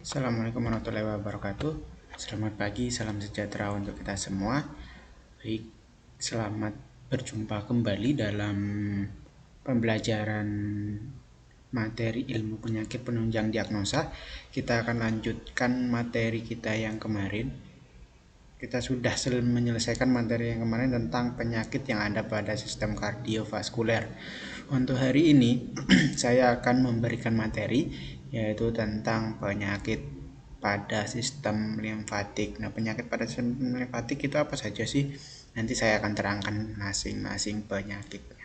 Assalamualaikum warahmatullahi wabarakatuh. Selamat pagi, salam sejahtera untuk kita semua. Baik, selamat berjumpa kembali dalam pembelajaran materi ilmu penyakit penunjang diagnosa. Kita akan lanjutkan materi kita yang kemarin. Kita sudah menyelesaikan materi yang kemarin tentang penyakit yang ada pada sistem kardiovaskuler. Untuk hari ini, saya akan memberikan materi yaitu tentang penyakit pada sistem limfatik. Nah, penyakit pada sistem limfatik itu apa saja sih? Nanti saya akan terangkan masing-masing penyakitnya.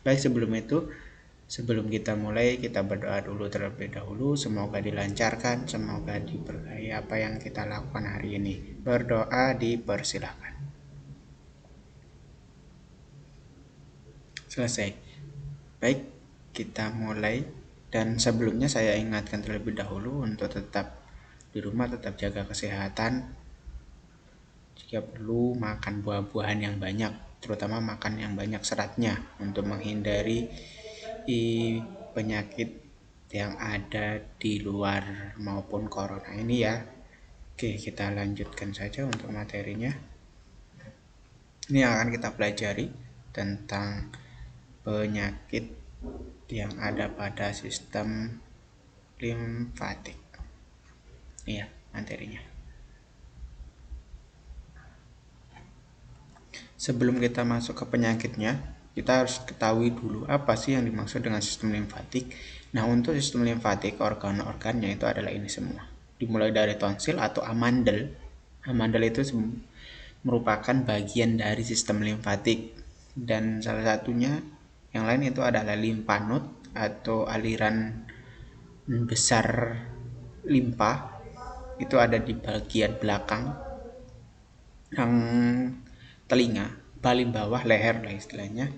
Baik, sebelum kita mulai, kita berdoa dulu terlebih dahulu. Semoga dilancarkan, semoga diberkahi apa yang kita lakukan hari ini. Berdoa dipersilahkan. Selesai. Baik, kita mulai. Dan sebelumnya saya ingatkan terlebih dahulu untuk tetap di rumah, tetap jaga kesehatan. Jika perlu, makan buah-buahan yang banyak, terutama makan yang banyak seratnya untuk menghindari penyakit yang ada di luar maupun corona ini ya. Oke, kita lanjutkan saja untuk materinya. Ini akan kita pelajari tentang penyakit yang ada pada sistem limfatik. Iya, materinya. Sebelum kita masuk ke penyakitnya, kita harus ketahui dulu apa sih yang dimaksud dengan sistem limfatik. Nah, untuk sistem limfatik, organ-organnya itu adalah ini semua. Dimulai dari tonsil atau amandel. Amandel itu merupakan bagian dari sistem limfatik. Dan salah satunya yang lain itu adalah limfa node atau aliran besar limfa. Itu ada di bagian belakang yang telinga, paling bawah leher lah istilahnya.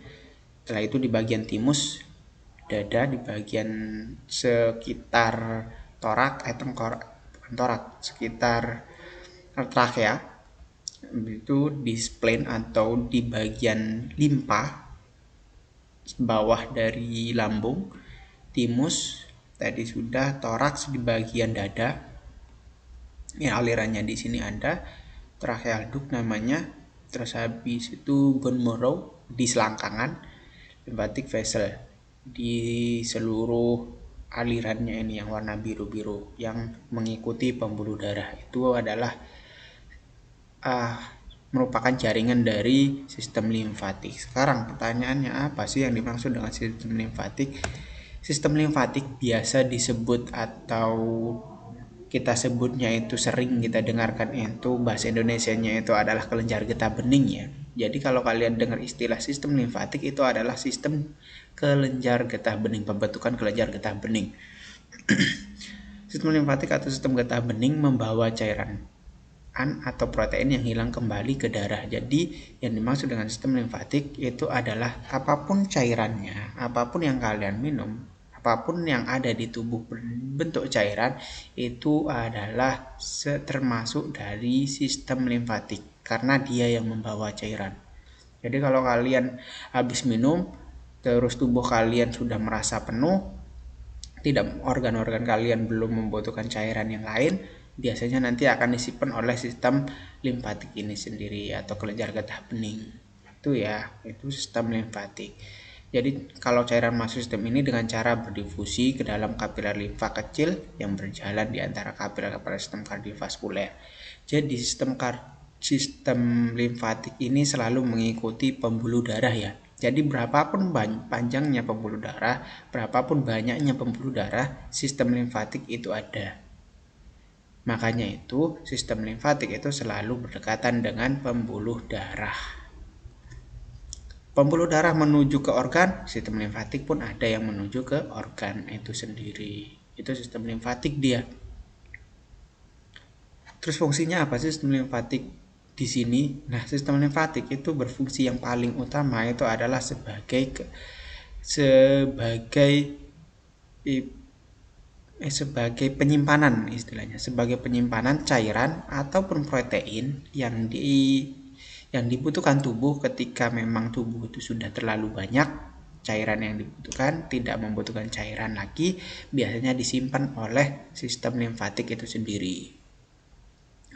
Setelah itu di bagian timus, dada, di bagian sekitar torak, sekitar trakea, itu di spleen atau di bagian limpa bawah dari lambung, timus tadi sudah, toraks di bagian dada, ya alirannya di sini ada, tracheal duct namanya, terus habis itu bone marrow di selangkangan, lymphatic vessel di seluruh alirannya ini yang warna biru-biru yang mengikuti pembuluh darah. Itu adalah merupakan jaringan dari sistem limfatik. Sekarang pertanyaannya, apa sih yang dimaksud dengan sistem limfatik? Sistem limfatik biasa disebut atau kita sebutnya itu sering kita dengarkan itu bahasa Indonesianya itu adalah kelenjar getah bening ya. Jadi kalau kalian dengar istilah sistem limfatik itu adalah sistem kelenjar getah bening, pembentukan kelenjar getah bening. Sistem limfatik atau sistem getah bening membawa cairan atau protein yang hilang kembali ke darah. Jadi yang dimaksud dengan sistem limfatik itu adalah apapun cairannya, apapun yang kalian minum, apapun yang ada di tubuh bentuk cairan itu adalah termasuk dari sistem limfatik karena dia yang membawa cairan. Jadi kalau kalian habis minum terus tubuh kalian sudah merasa penuh, tidak, organ-organ kalian belum membutuhkan cairan yang lain, biasanya nanti akan disimpan oleh sistem limfatik ini sendiri atau kelenjar getah bening. Itu ya, itu sistem limfatik. Jadi kalau cairan masuk sistem ini dengan cara berdifusi ke dalam kapiler limfa kecil yang berjalan di antara kapiler pada sistem kardiovaskuler. Jadi sistem limfatik ini selalu mengikuti pembuluh darah ya. Jadi berapapun panjangnya pembuluh darah, berapapun banyaknya pembuluh darah, sistem limfatik itu ada. Makanya itu sistem limfatik itu selalu berdekatan dengan pembuluh darah. Pembuluh darah menuju ke organ, sistem limfatik pun ada yang menuju ke organ itu sendiri. Itu sistem limfatik dia. Terus fungsinya apa sih sistem limfatik di sini? Nah, sistem limfatik itu berfungsi yang paling utama itu adalah sebagai penyimpanan istilahnya, sebagai penyimpanan cairan ataupun protein yang dibutuhkan tubuh ketika memang tubuh itu sudah terlalu banyak cairan yang dibutuhkan, tidak membutuhkan cairan lagi, biasanya disimpan oleh sistem limfatik itu sendiri,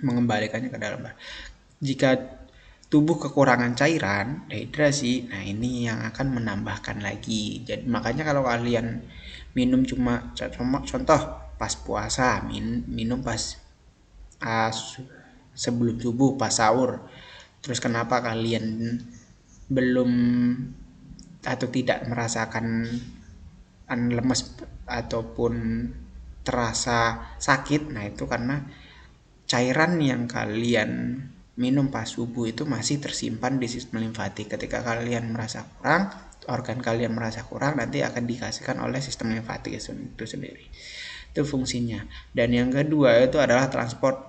mengembalikannya ke dalam darah. Jika tubuh kekurangan cairan, dehidrasi, nah ini yang akan menambahkan lagi. Jadi makanya kalau kalian minum cuma contoh pas puasa, minum pas sebelum subuh, pas sahur, terus kenapa kalian belum atau tidak merasakan lemes ataupun terasa sakit, nah itu karena cairan yang kalian minum pas subuh itu masih tersimpan di sistem limfatik. Ketika kalian merasa kurang, organ kalian merasa kurang, nanti akan dikasihkan oleh sistem limfatik itu sendiri. Itu fungsinya. Dan yang kedua itu adalah transport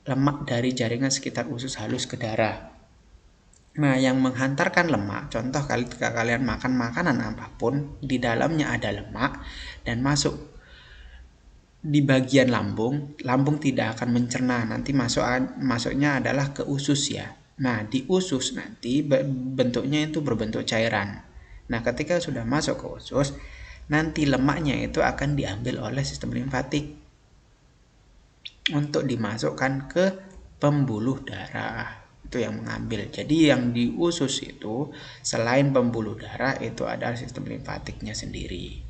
lemak dari jaringan sekitar usus halus ke darah. Nah, yang menghantarkan lemak, contoh ketika kalian makan makanan apapun, di dalamnya ada lemak dan masuk di bagian lambung, lambung tidak akan mencerna, nanti masuknya adalah ke usus ya. Nah, di usus nanti bentuknya itu berbentuk cairan. Nah, ketika sudah masuk ke usus, nanti lemaknya itu akan diambil oleh sistem limfatik untuk dimasukkan ke pembuluh darah. Itu yang mengambil. Jadi yang di usus itu selain pembuluh darah itu adalah sistem limfatiknya sendiri.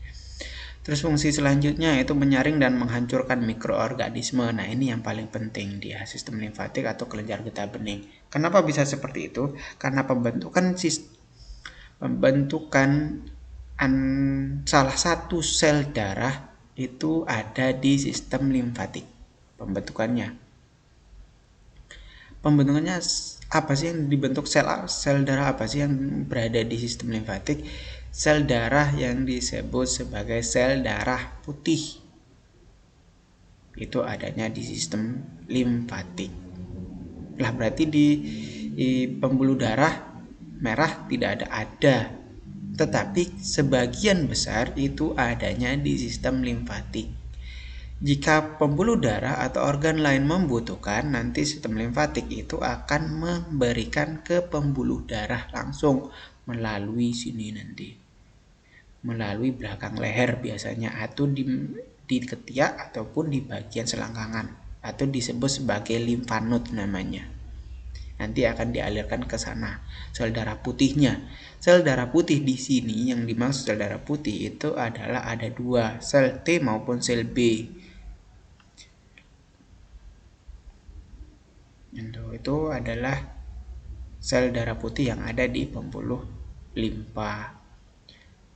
Terus fungsi selanjutnya itu menyaring dan menghancurkan mikroorganisme. Nah, ini yang paling penting dia, sistem limfatik atau kelenjar getah bening. Kenapa bisa seperti itu? Karena pembentukan salah satu sel darah itu ada di sistem limfatik. Pembentukannya apa sih yang dibentuk sel darah apa sih yang berada di sistem limfatik? Sel darah yang disebut sebagai sel darah putih itu adanya di sistem limfatik. Lah berarti di pembuluh darah merah tidak ada, tetapi sebagian besar itu adanya di sistem limfatik. Jika pembuluh darah atau organ lain membutuhkan, nanti sistem limfatik itu akan memberikan ke pembuluh darah langsung melalui sini nanti. Melalui belakang leher biasanya, atau di ketiak ataupun di bagian selangkangan, atau disebut sebagai limfa node namanya. Nanti akan dialirkan ke sana sel darah putihnya. Sel darah putih di sini yang dimaksud sel darah putih itu adalah ada dua, sel T maupun sel B. Itu adalah sel darah putih yang ada di pembuluh limfa.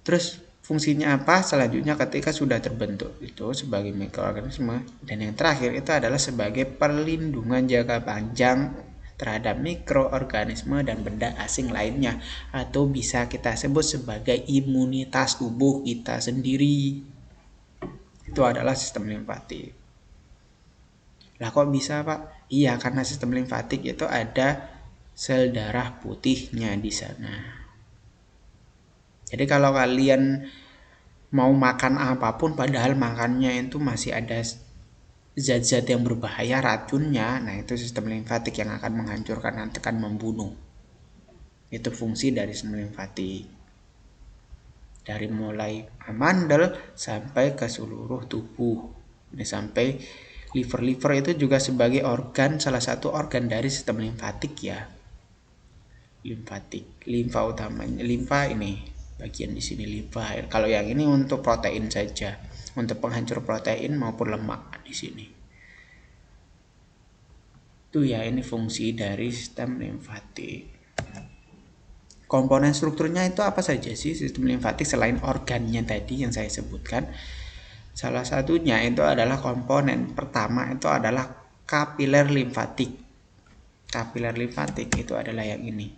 Terus fungsinya apa? Selanjutnya ketika sudah terbentuk itu sebagai mikroorganisme, dan yang terakhir itu adalah sebagai perlindungan jangka panjang terhadap mikroorganisme dan benda asing lainnya, atau bisa kita sebut sebagai imunitas tubuh kita sendiri. Itu adalah sistem limfatik. Lah kok bisa, Pak? Iya, karena sistem limfatik itu ada sel darah putihnya di sana. Jadi kalau kalian mau makan apapun padahal makannya itu masih ada zat-zat yang berbahaya, racunnya, nah itu sistem limfatik yang akan menghancurkan dan akan membunuh. Itu fungsi dari sistem limfatik. Dari mulai amandel sampai ke seluruh tubuh. Ini sampai liver itu juga sebagai organ, salah satu organ dari sistem limfatik ya. Limfatik, limfa utamanya, limfa ini bagian di sini limfa. Kalau yang ini untuk protein saja, untuk penghancur protein maupun lemak di sini. Itu ya, ini fungsi dari sistem limfatik. Komponen strukturnya itu apa saja sih sistem limfatik selain organnya tadi yang saya sebutkan? Salah satunya itu adalah komponen pertama itu adalah kapiler limfatik. Kapiler limfatik itu adalah yang ini.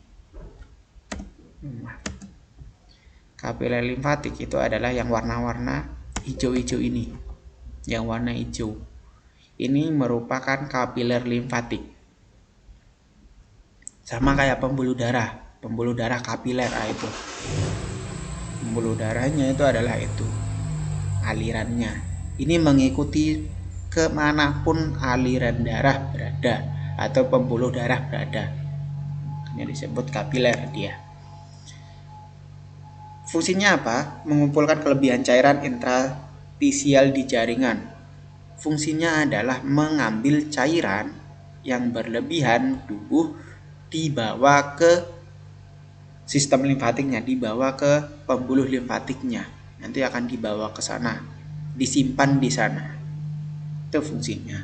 Kapiler limfatik itu adalah yang warna-warna hijau-hijau ini. Yang warna hijau. Ini merupakan kapiler limfatik. Sama kayak pembuluh darah. Pembuluh darah kapiler itu. Pembuluh darahnya itu adalah itu. Alirannya. Ini mengikuti kemanapun aliran darah berada. Atau pembuluh darah berada. Ini disebut kapiler dia. Fungsinya apa? Mengumpulkan kelebihan cairan intravisial di jaringan. Fungsinya adalah mengambil cairan yang berlebihan tubuh dibawa ke sistem limfatiknya, dibawa ke pembuluh limfatiknya. Nanti akan dibawa ke sana, disimpan di sana. Itu fungsinya.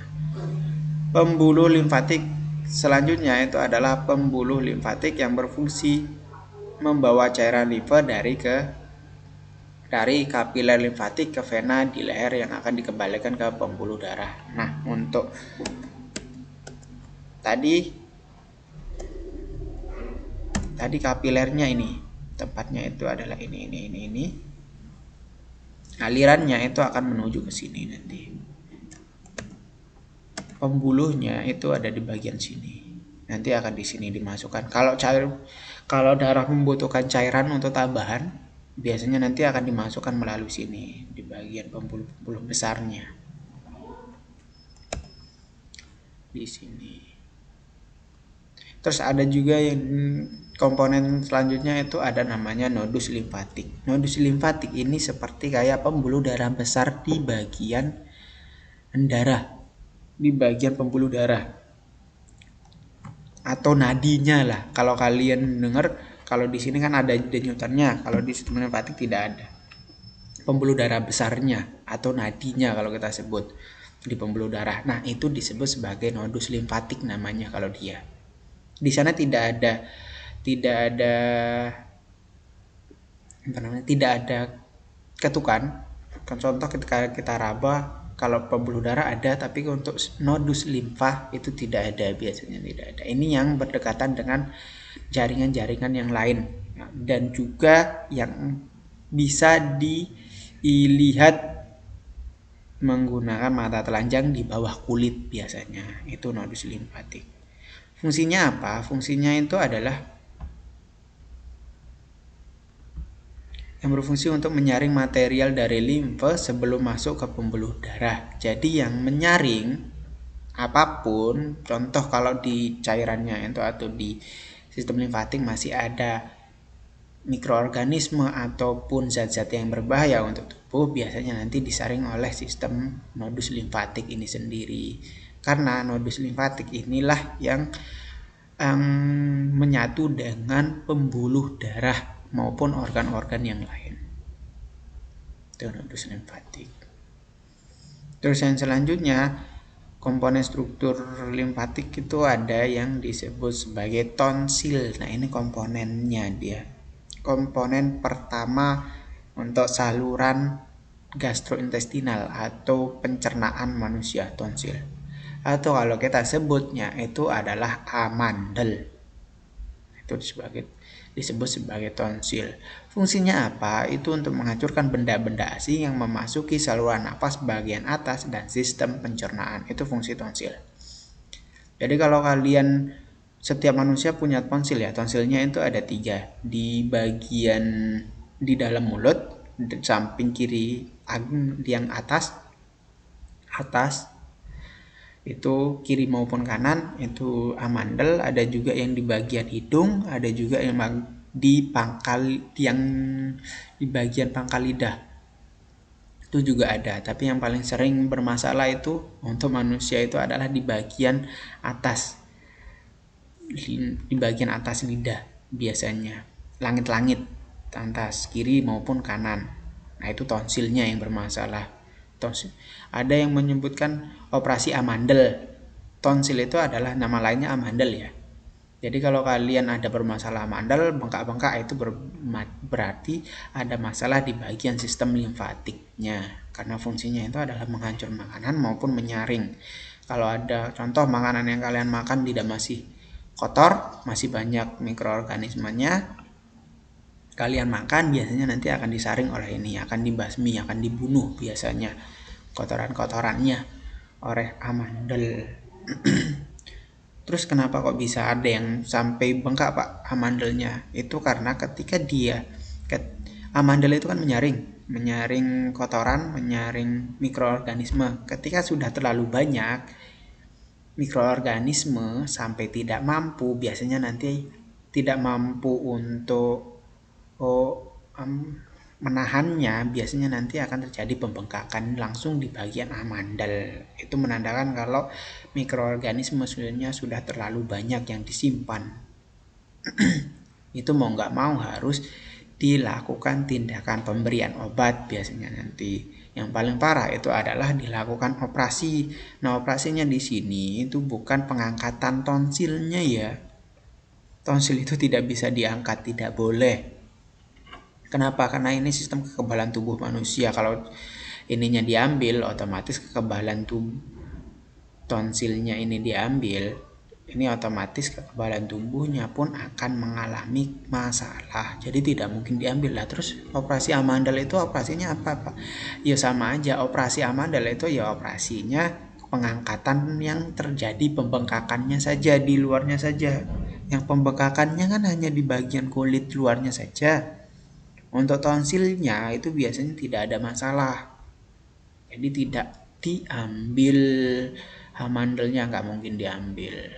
Pembuluh limfatik selanjutnya itu adalah pembuluh limfatik yang berfungsi membawa cairan limfa dari kapiler limfatik ke vena di leher yang akan dikembalikan ke pembuluh darah. Nah, untuk tadi kapilernya ini, tempatnya itu adalah ini. Alirannya itu akan menuju ke sini nanti. Pembuluhnya itu ada di bagian sini. Nanti akan di sini dimasukkan. Kalau darah membutuhkan cairan untuk tambahan, biasanya nanti akan dimasukkan melalui sini di bagian pembuluh besarnya. Di sini. Terus ada juga yang komponen selanjutnya itu ada namanya nodus limfatik. Nodus limfatik ini seperti kayak pembuluh darah besar di bagian darah, di bagian pembuluh darah atau nadinya lah. Kalau kalian dengar, kalau di sini kan ada denyutannya, kalau di sistem limfatik tidak ada. Pembuluh darah besarnya atau nadinya kalau kita sebut di pembuluh darah. Nah, itu disebut sebagai nodus limfatik namanya kalau dia. Di sana tidak ada ketukan. Contoh ketika kita raba, kalau pembuluh darah ada, tapi untuk nodus limfa itu tidak ada, biasanya tidak ada. Ini yang berdekatan dengan jaringan-jaringan yang lain, dan juga yang bisa dilihat menggunakan mata telanjang di bawah kulit biasanya. Itu nodus limfatik. Fungsinya apa? Fungsinya itu adalah yang berfungsi untuk menyaring material dari limfa sebelum masuk ke pembuluh darah. Jadi yang menyaring apapun, contoh kalau di cairannya itu atau di sistem limfatik masih ada mikroorganisme ataupun zat-zat yang berbahaya untuk tubuh, biasanya nanti disaring oleh sistem nodus limfatik ini sendiri. Karena nodus limfatik inilah yang menyatu dengan pembuluh darah maupun organ-organ yang lain. Itu nodus limfatik. Terus yang selanjutnya, komponen struktur limfatik itu ada yang disebut sebagai tonsil. Nah, ini komponennya dia. Komponen pertama untuk saluran gastrointestinal atau pencernaan manusia, tonsil. Atau kalau kita sebutnya itu adalah amandel. Itu disebut sebagai tonsil. Fungsinya apa? Itu untuk menghancurkan benda-benda asing yang memasuki saluran napas bagian atas dan sistem pencernaan. Itu fungsi tonsil. Jadi kalau setiap manusia punya tonsil ya. Tonsilnya itu ada 3. Di bagian di dalam mulut, di samping kiri yang atas itu kiri maupun kanan itu amandel. Ada juga yang di bagian hidung, ada juga yang di bagian pangkal lidah, itu juga ada. Tapi yang paling sering bermasalah itu untuk manusia itu adalah di bagian atas lidah, biasanya langit-langit atas kiri maupun kanan. Nah, itu tonsilnya yang bermasalah. Tonsil. Ada yang menyebutkan operasi amandel. Tonsil itu adalah nama lainnya amandel ya. Jadi kalau kalian ada bermasalah amandel, bengkak-bengkak, itu berarti ada masalah di bagian sistem limfatiknya. Karena fungsinya itu adalah menghancur makanan maupun menyaring. Kalau ada contoh makanan yang kalian makan tidak masih kotor, masih banyak mikroorganismenya, kalian makan, biasanya nanti akan disaring oleh ini, akan dibasmi, akan dibunuh biasanya kotoran-kotorannya oleh amandel. Terus kenapa kok bisa ada yang sampai bengkak Pak amandelnya? Itu karena ketika amandel itu kan menyaring kotoran, menyaring mikroorganisme. Ketika sudah terlalu banyak mikroorganisme sampai biasanya nanti tidak mampu untuk menahannya, biasanya nanti akan terjadi pembengkakan langsung di bagian amandel. Itu menandakan kalau mikroorganisme sudah terlalu banyak yang disimpan. Itu mau nggak mau harus dilakukan tindakan pemberian obat biasanya nanti. Yang paling parah itu adalah dilakukan operasi. Nah, operasinya di sini itu bukan pengangkatan tonsilnya ya. Tonsil itu tidak bisa diangkat, tidak boleh. Kenapa? Karena ini sistem kekebalan tubuh manusia. Kalau ininya diambil, otomatis kekebalan tubuh tonsilnya ini diambil, ini otomatis kekebalan tubuhnya pun akan mengalami masalah. Jadi tidak mungkin diambil lah. Terus operasi amandel itu operasinya apa, Pak? Ya sama aja. Operasi amandel itu ya operasinya pengangkatan yang terjadi pembengkakannya saja, di luarnya saja. Yang pembengkakannya kan hanya di bagian kulit luarnya saja. Untuk tonsilnya itu biasanya tidak ada masalah. Jadi tidak diambil, amandelnya nggak mungkin diambil.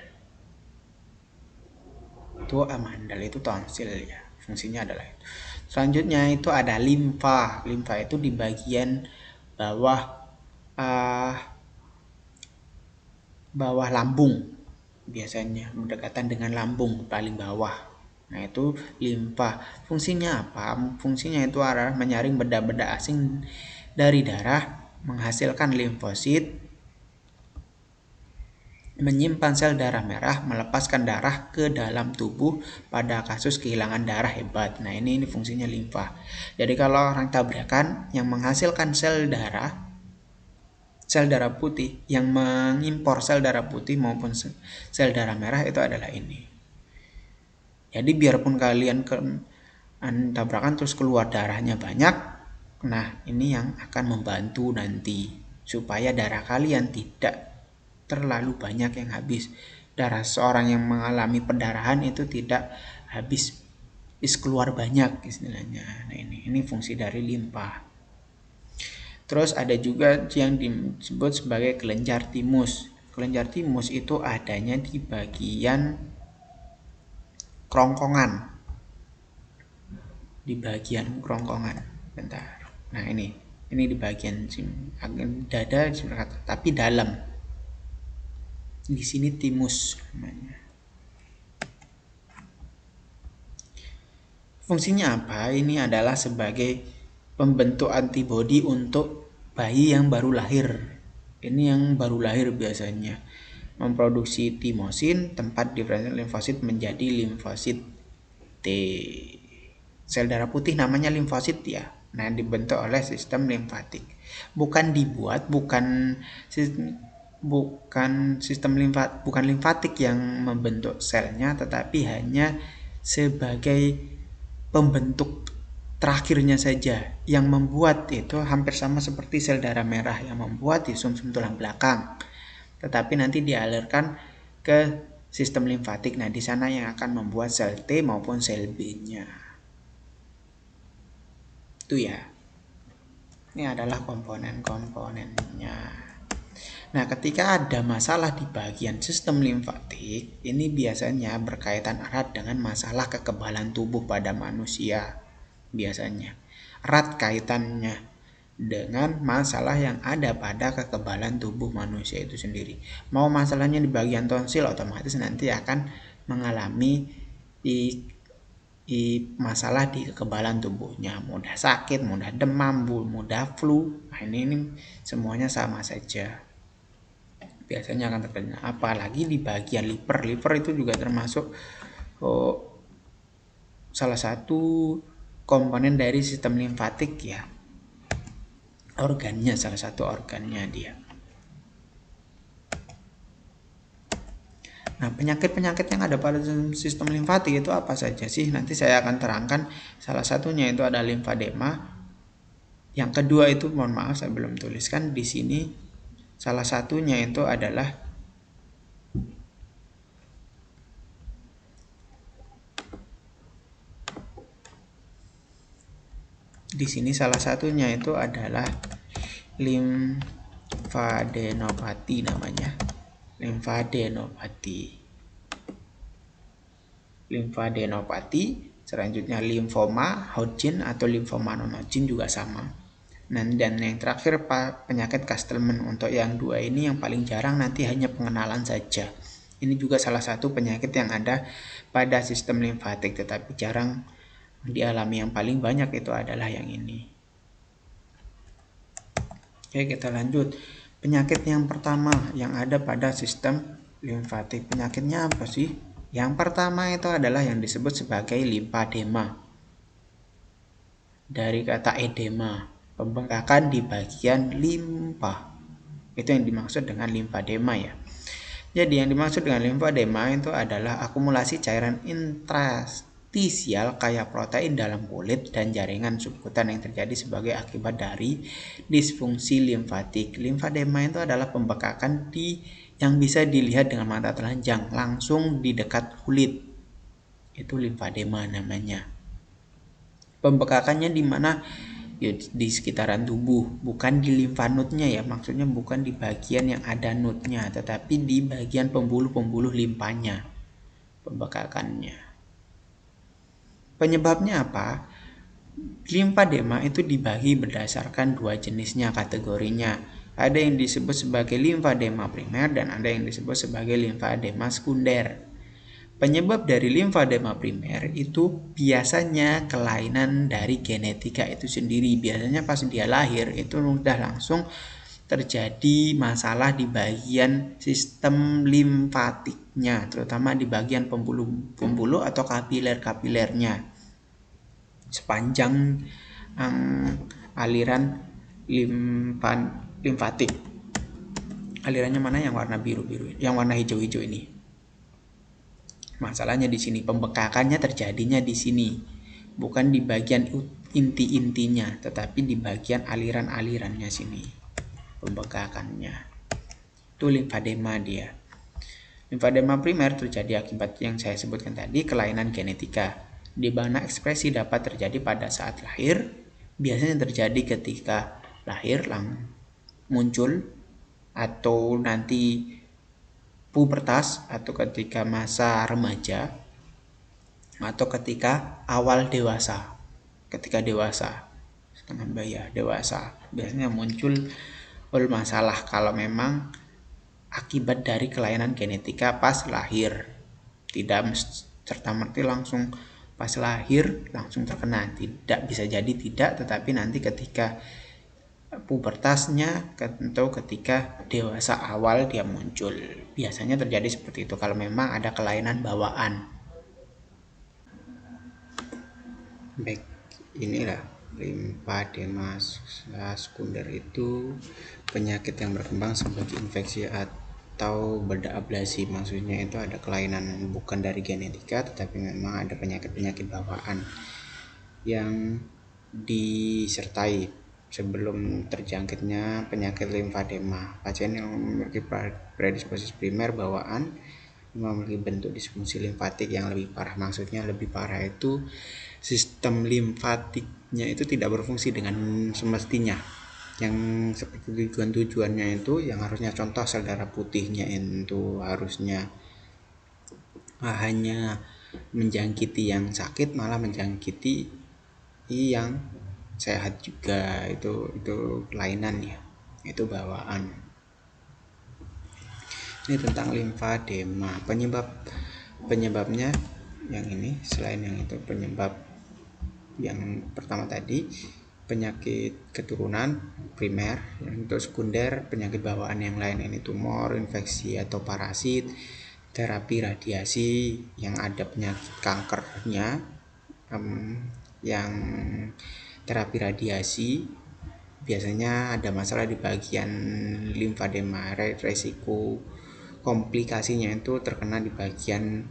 Itu amandel, itu tonsil ya. Fungsinya adalah itu. Selanjutnya itu ada limfa. Limfa itu di bagian bawah lambung. Biasanya berdekatan dengan lambung paling bawah. Nah, itu limfa. Fungsinya apa? Fungsinya itu adalah menyaring benda-benda asing dari darah, menghasilkan limfosit, menyimpan sel darah merah, melepaskan darah ke dalam tubuh pada kasus kehilangan darah hebat. Nah, ini fungsinya limfa. Jadi kalau orang tabrakan yang menghasilkan sel darah putih, yang mengimpor sel darah putih maupun sel darah merah itu adalah ini. Jadi biarpun kalian tabrakan terus keluar darahnya banyak, nah ini yang akan membantu nanti supaya darah kalian tidak terlalu banyak yang habis. Darah seorang yang mengalami pendarahan itu tidak habis keluar banyak istilahnya. Nah, ini fungsi dari limpa. Terus ada juga yang disebut sebagai kelenjar timus. Kelenjar timus itu adanya di bagian kerongkongan. Di bagian kerongkongan. Bentar. Nah, ini di bagian dada tapi dalam. Di sini timus namanya. Fungsinya apa? Ini adalah sebagai pembentuk antibodi untuk bayi yang baru lahir. Ini yang baru lahir biasanya memproduksi timosin, tempat diferensial limfosit menjadi limfosit T. Sel darah putih namanya limfosit ya. Nah, dibentuk oleh sistem limfatik. Bukan dibuat, bukan limfatik yang membentuk selnya, tetapi hanya sebagai pembentuk terakhirnya saja. Yang membuat itu hampir sama seperti sel darah merah, yang membuat di sumsum tulang belakang. Tetapi nanti dialirkan ke sistem limfatik. Nah, di sana yang akan membuat sel T maupun sel B-nya. Itu ya. Ini adalah komponen-komponennya. Nah, ketika ada masalah di bagian sistem limfatik, ini biasanya berkaitan erat dengan masalah kekebalan tubuh pada manusia. Biasanya erat kaitannya dengan masalah yang ada pada kekebalan tubuh manusia itu sendiri. Mau masalahnya di bagian tonsil, otomatis nanti akan mengalami masalah di kekebalan tubuhnya, mudah sakit, mudah demam, mudah flu. Nah, ini semuanya sama saja. Biasanya akan terkena, apalagi di bagian liver. Liver itu juga termasuk salah satu komponen dari sistem limfatik ya. Organnya, salah satu organnya dia. Nah, penyakit-penyakit yang ada pada sistem limfatik itu apa saja sih? Nanti saya akan terangkan. Salah satunya itu ada limfadema. Yang kedua itu, mohon maaf saya belum tuliskan di sini. Salah satunya itu adalah limfadenopati namanya. Limfadenopati. Selanjutnya limfoma Hodgkin atau limfoma non-Hodgkin juga sama. Dan yang terakhir penyakit Castleman. Untuk yang dua ini yang paling jarang, nanti hanya pengenalan saja. Ini juga salah satu penyakit yang ada pada sistem limfatik tetapi jarang dialami. Yang paling banyak itu adalah yang ini. Oke, kita lanjut. Penyakit yang pertama yang ada pada sistem limfatik. Penyakitnya apa sih? Yang pertama itu adalah yang disebut sebagai limfadema. Dari kata edema, pembengkakan di bagian limfa. Itu yang dimaksud dengan limfadema ya. Jadi yang dimaksud dengan limfadema itu adalah akumulasi cairan interstisial kayak protein dalam kulit dan jaringan subkutan yang terjadi sebagai akibat dari disfungsi limfatik. Limfadema itu adalah pembengkakan yang bisa dilihat dengan mata telanjang langsung di dekat kulit. Itu limfadema namanya. Pembengkakannya di mana? Ya, di sekitaran tubuh, bukan di limfa node-nya ya. Maksudnya bukan di bagian yang ada node-nya, tetapi di bagian pembuluh-pembuluh limfanya pembengkakannya. Penyebabnya apa? Limfadema itu dibagi berdasarkan dua jenisnya kategorinya. Ada yang disebut sebagai limfadema primer dan ada yang disebut sebagai limfadema sekunder. Penyebab dari limfadema primer itu biasanya kelainan dari genetika itu sendiri. Biasanya pas dia lahir itu sudah langsung terjadi masalah di bagian sistem limfatiknya, terutama di bagian pembuluh atau kapiler-kapilernya. Sepanjang aliran limfatik. Alirannya mana yang warna biru-biru, yang warna hijau-hijau ini? Masalahnya di sini, pembengkakannya terjadinya di sini, bukan di bagian inti-intinya, tetapi di bagian aliran-alirannya sini pembengkakannya. Itu limfadema dia. Limfadema primer terjadi akibat yang saya sebutkan tadi, kelainan genetika, di mana ekspresi dapat terjadi pada saat lahir. Biasanya terjadi ketika lahir muncul, atau nanti pubertas, atau ketika masa remaja, atau ketika awal dewasa. Ketika dewasa, setengah baya dewasa, biasanya muncul masalah kalau memang akibat dari kelainan genetika pas lahir. Tidak serta-merta langsung pas lahir langsung terkena, tidak, bisa jadi tidak, tetapi nanti ketika pubertasnya atau ketika dewasa awal dia muncul. Biasanya terjadi seperti itu kalau memang ada kelainan bawaan. Baik, inilah limfadema sekunder itu penyakit yang berkembang sebagai infeksi atau bedah ablasi. Maksudnya itu ada kelainan bukan dari genetika tetapi memang ada penyakit-penyakit bawaan yang disertai sebelum terjangkitnya penyakit limfadema. Pasien yang memiliki predisposisi primer bawaan memiliki bentuk disfungsi limfatik yang lebih parah. Maksudnya lebih parah itu sistem limfatiknya itu tidak berfungsi dengan semestinya. Yang seperti tujuannya itu yang harusnya contoh sel darah putihnya itu harusnya hanya menjangkiti yang sakit, malah menjangkiti yang sehat juga. Itu kelainan ya, itu bawaan. Ini tentang limfadema. Penyebabnya yang ini, selain yang itu penyebab yang pertama tadi penyakit keturunan primer, yang untuk sekunder penyakit bawaan yang lain, ini tumor, infeksi atau parasit, terapi radiasi, yang ada penyakit kankernya, yang terapi radiasi biasanya ada masalah di bagian limfadema. Resiko komplikasinya itu terkena di bagian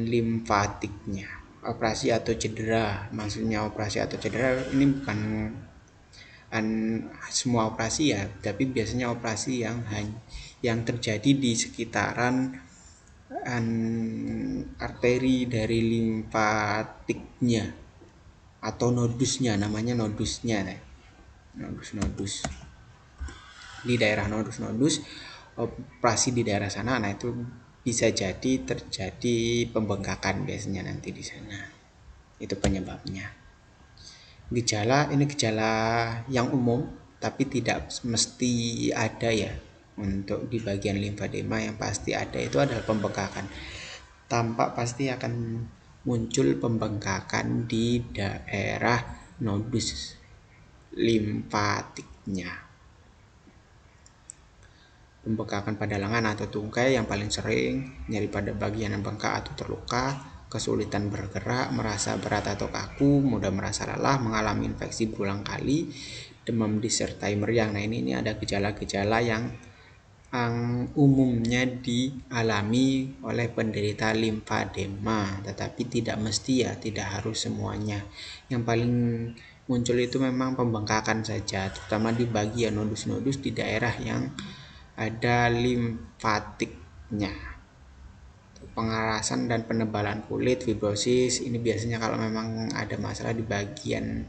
limfatiknya. Operasi atau cedera, maksudnya operasi atau cedera ini bukan semua operasi ya, tapi biasanya operasi yang terjadi di sekitaran arteri dari limfatiknya atau nodusnya, namanya nodusnya, nodus di daerah nodus, operasi di daerah sana. Nah itu bisa jadi terjadi pembengkakan biasanya nanti di sana. Itu penyebabnya. Ini gejala yang umum, tapi tidak mesti ada ya. Untuk di bagian limfadema yang pasti ada itu adalah pembengkakan. Tampak pasti akan muncul pembengkakan di daerah nodus limfatiknya. Pembengkakan pada lengan atau tungkai yang paling sering, nyeri pada bagian yang bengkak atau terluka, kesulitan bergerak, merasa berat atau kaku, mudah merasa lelah, mengalami infeksi berulang kali, demam disertai meriang. Nah ini ada gejala-gejala yang umumnya dialami oleh penderita limfadema, tetapi tidak mesti ya, tidak harus semuanya. Yang paling muncul itu memang pembengkakan saja, terutama di bagian nodus-nodus di daerah yang ada limfatiknya. Pengerasan dan penebalan kulit, fibrosis, ini biasanya kalau memang ada masalah di bagian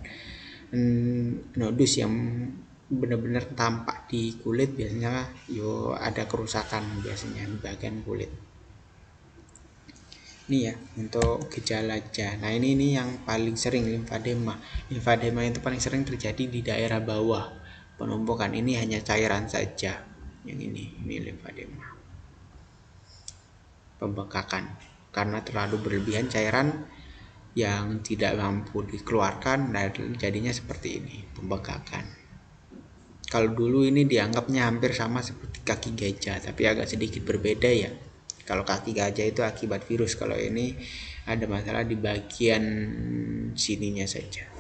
nodus yang benar-benar tampak di kulit, biasanya ada kerusakan biasanya di bagian kulit. Ini ya untuk gejala aja. Nah ini yang paling sering limfadema. Limfadema itu paling sering terjadi di daerah bawah penumpukan. Ini hanya cairan saja. Yang ini limfadema. Pembengkakan karena terlalu berlebihan cairan yang tidak mampu dikeluarkan, nah jadinya seperti ini, pembengkakan. Kalau dulu ini dianggapnya hampir sama seperti kaki gajah, tapi agak sedikit berbeda ya. Kalau kaki gajah itu akibat virus, kalau ini ada masalah di bagian sininya saja.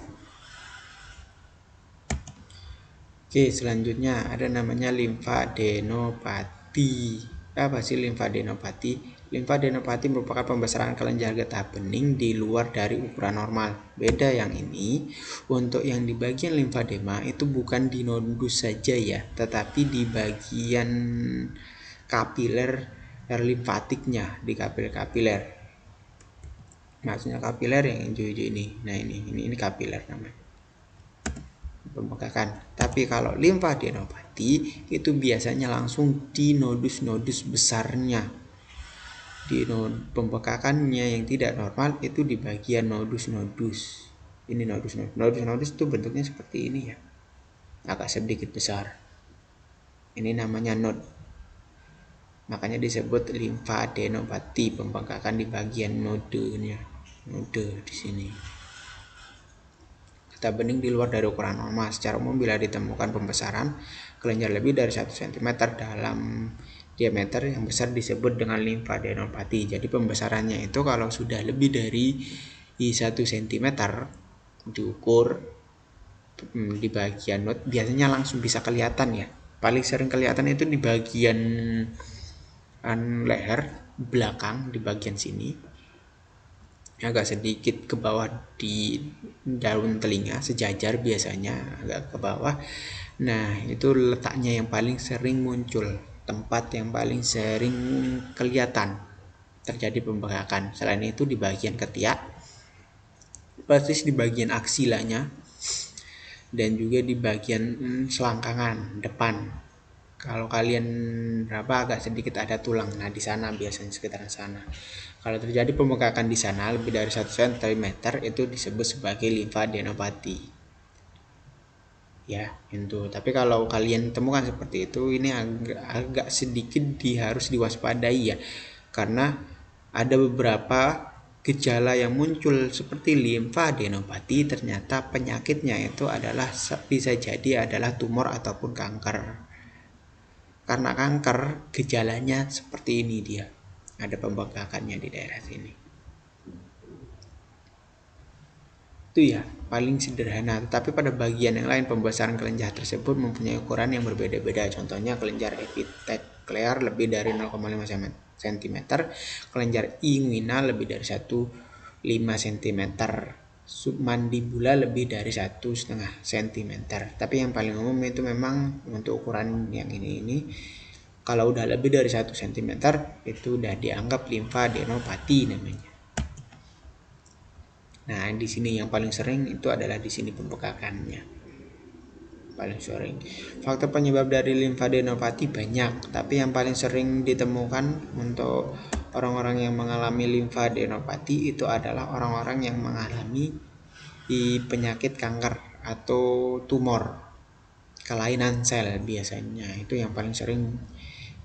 Oke, selanjutnya ada namanya limfadenopati. Apa sih limfadenopati? Limfadenopati merupakan pembesaran kelenjar getah bening di luar dari ukuran normal. Beda yang ini, untuk yang di bagian limfadema itu bukan di nodus saja ya, tetapi di bagian kapiler limfatiknya, di kapiler. Maksudnya kapiler yang hijau-hijau ini. Nah ini kapiler namanya. Pembengkakan. Tapi kalau limfadenopati itu biasanya langsung di nodus-nodus besarnya. Di pembengkakannya yang tidak normal itu di bagian nodus-nodus. Ini nodus-nodus. Nodus-nodus itu bentuknya seperti ini ya. Agak sedikit besar. Ini namanya node. Makanya disebut limfadenopati, pembengkakan di bagian nodenya. Node di sini. Getah bening di luar dari ukuran normal. Secara umum bila ditemukan pembesaran kelenjar lebih dari 1 cm dalam diameter yang besar disebut dengan limfadenopati. Jadi pembesarannya itu kalau sudah lebih dari 1 cm diukur di bagian node, biasanya langsung bisa kelihatan ya. Paling sering kelihatan itu di bagian leher belakang, di bagian sini. Agak sedikit ke bawah di daun telinga, sejajar biasanya agak ke bawah. Nah itu letaknya yang paling sering muncul, tempat yang paling sering kelihatan terjadi pembengkakan. Selain itu di bagian ketiak, persis di bagian aksilanya, dan juga di bagian selangkangan depan. Kalau kalian agak sedikit ada tulang, nah di sana biasanya sekitaran sana. Kalau terjadi pembengkakan di sana lebih dari 1 cm itu disebut sebagai limfadenopati. Ya, itu. Tapi kalau kalian temukan seperti itu, ini agak sedikit harus diwaspadai ya. Karena ada beberapa gejala yang muncul seperti limfadenopati, ternyata penyakitnya itu bisa jadi adalah tumor ataupun kanker. Karena kanker gejalanya seperti ini dia. Ada pembengkakannya di daerah sini. Itu ya paling sederhana. Tetapi pada bagian yang lain pembesaran kelenjar tersebut mempunyai ukuran yang berbeda-beda. Contohnya kelenjar epiteklear lebih dari 0,5 cm, kelenjar inguinal lebih dari 1,5 cm, submandibula lebih dari 1,5 cm. Tapi yang paling umum itu memang untuk ukuran yang ini. Kalau udah lebih dari 1 cm itu udah dianggap limfadenopati namanya. Nah, di sini yang paling sering itu adalah di sini pembengkakannya. Paling sering. Faktor penyebab dari limfadenopati banyak, tapi yang paling sering ditemukan untuk Orang-orang yang mengalami limfadenopati itu adalah orang-orang yang mengalami penyakit kanker atau tumor kelainan sel biasanya. Itu yang paling sering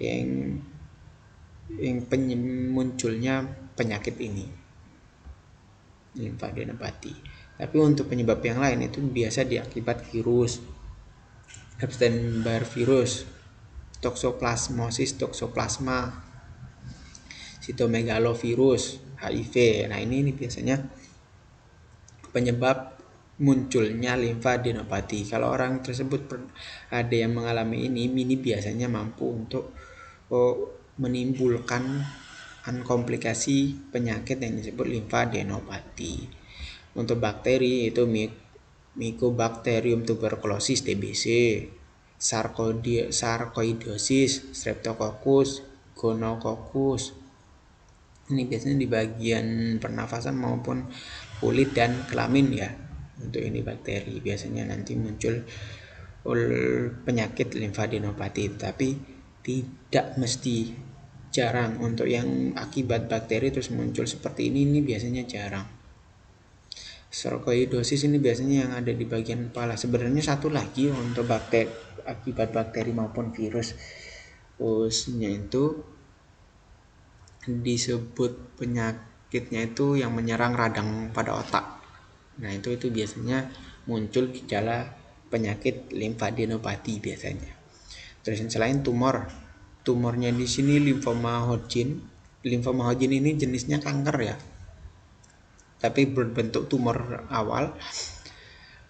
yang munculnya penyakit ini, limfadenopati. Tapi untuk penyebab yang lain itu biasa diakibat virus, Epstein-Barr virus, toksoplasmosis toksoplasma, sitomegalovirus, HIV. Nah, ini biasanya penyebab munculnya limfadenopati. Kalau orang tersebut ada yang mengalami ini biasanya mampu untuk menimbulkan komplikasi penyakit yang disebut limfadenopati. Untuk bakteri itu Mycobacterium tuberculosis TBC, Sarcoidosis, Streptococcus, Gonococcus. Ini biasanya di bagian pernafasan maupun kulit dan kelamin ya. Untuk ini bakteri biasanya nanti muncul penyakit limfadenopati, tapi tidak mesti, jarang. Untuk yang akibat bakteri terus muncul seperti ini biasanya jarang. Sarcoidosis ini biasanya yang ada di bagian kepala. Sebenarnya satu lagi untuk bakteri, akibat bakteri maupun virus, khususnya itu disebut penyakitnya itu yang menyerang radang pada otak. Nah, itu biasanya muncul gejala penyakit limfadenopati biasanya. Terus selain tumornya di sini limfoma Hodgkin. Limfoma Hodgkin ini jenisnya kanker ya, tapi berbentuk tumor awal.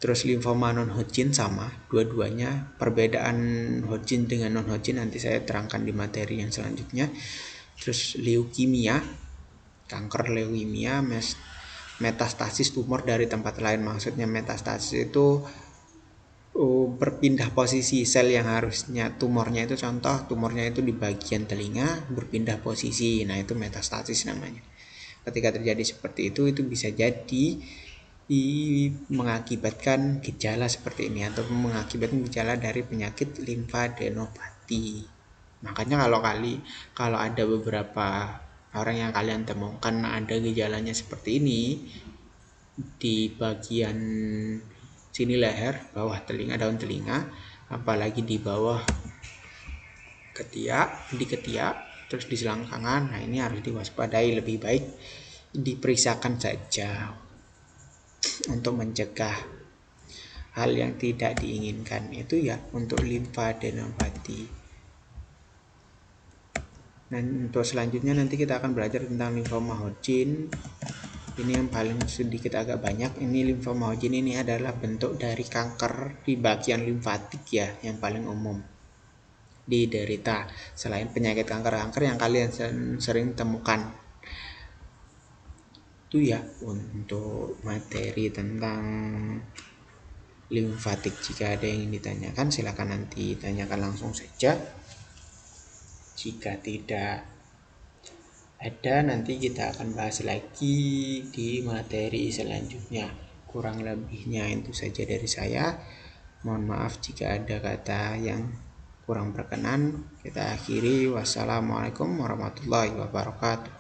Terus limfoma non Hodgkin sama, dua-duanya. Perbedaan Hodgkin dengan non Hodgkin nanti saya terangkan di materi yang selanjutnya. Terus leukemia, kanker leukemia, metastasis tumor dari tempat lain. Maksudnya metastasis itu berpindah posisi sel yang harusnya tumornya itu, contoh tumornya itu di bagian telinga berpindah posisi. Nah, itu metastasis namanya. Ketika terjadi seperti itu bisa jadi mengakibatkan gejala seperti ini atau mengakibatkan gejala dari penyakit limfadenopati. Makanya kalau ada beberapa orang yang kalian temukan ada gejalanya seperti ini di bagian sini leher, bawah telinga, daun telinga, apalagi di bawah di ketiak, terus di selangkangan. Nah, ini harus diwaspadai, lebih baik diperiksakan saja untuk mencegah hal yang tidak diinginkan. Itu ya untuk limfadenopati. Dan untuk selanjutnya nanti kita akan belajar tentang limfoma Hodgkin. Ini yang paling sedikit agak banyak. Ini limfoma Hodgkin ini adalah bentuk dari kanker di bagian limfatik ya, yang paling umum diderita selain penyakit kanker yang kalian sering temukan. Itu ya untuk materi tentang limfatik. Jika ada yang ingin ditanyakan silakan nanti tanyakan langsung saja. Jika tidak ada, nanti kita akan bahas lagi di materi selanjutnya. Kurang lebihnya itu saja dari saya. Mohon maaf jika ada kata yang kurang berkenan. Kita akhiri. Wassalamualaikum warahmatullahi wabarakatuh.